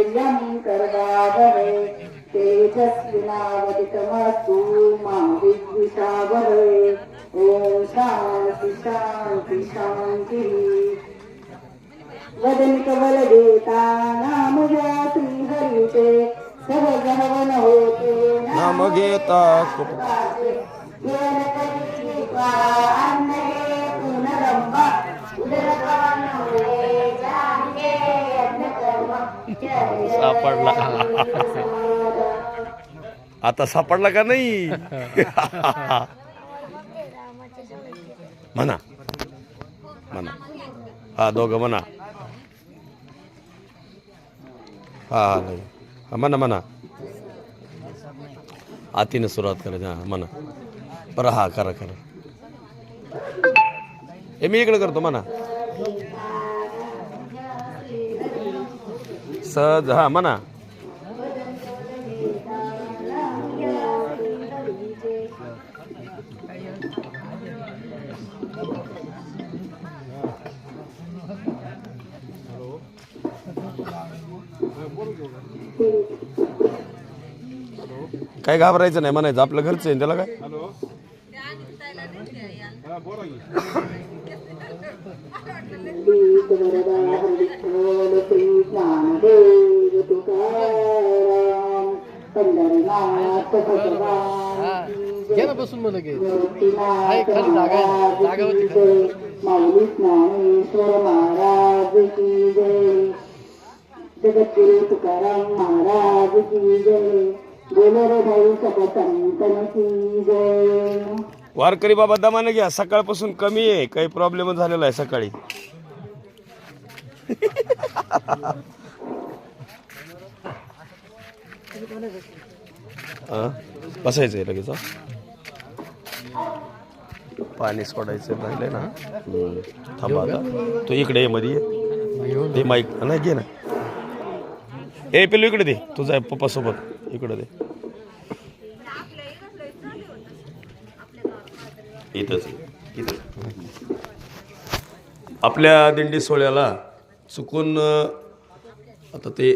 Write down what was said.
वीर्यं कर्वावहै तेजस्विनावदितमस्तु मा विद्विषावहै ॐ शान्ति शान्ति शान्तिः वदनिकवलदेता नाम जाति हरिते सहगहवन होते नाम घेता खूप सापडला आता सापडला का नाही म्हणा म्हणा हा दोघं म्हणा हा नाही हा म्हणा म्हणा आतीने सुरुवात करायची हा म्हणा बरं हा करा करा हे मी इकडे करतो म्हणा सहज हा म्हणा काय घाबरायचं नाही म्हणायचं आपलं घरचं आहे त्याला काय बसून मला खाली जागा माऊली ज्ञानेश्वर महाराज की जय जगद्गुरु तुकाराम महाराज की जय बोलो भाई सपतंतन की जय वारकरी बाबा दमाने घ्या सकाळपासून कमी आहे काही प्रॉब्लेम झालेला आहे सकाळी बसायचंय लगेच पाणी सोडायचं राहिलंय ना थांबा आता तू इकडे ये मध्ये ये माईक नाही घे ना ए पेलू इकडे दे तुझा पप्पा सोबत इकडे दे इथंच इथं आपल्या दिंडी सोहळ्याला चुकून आता ते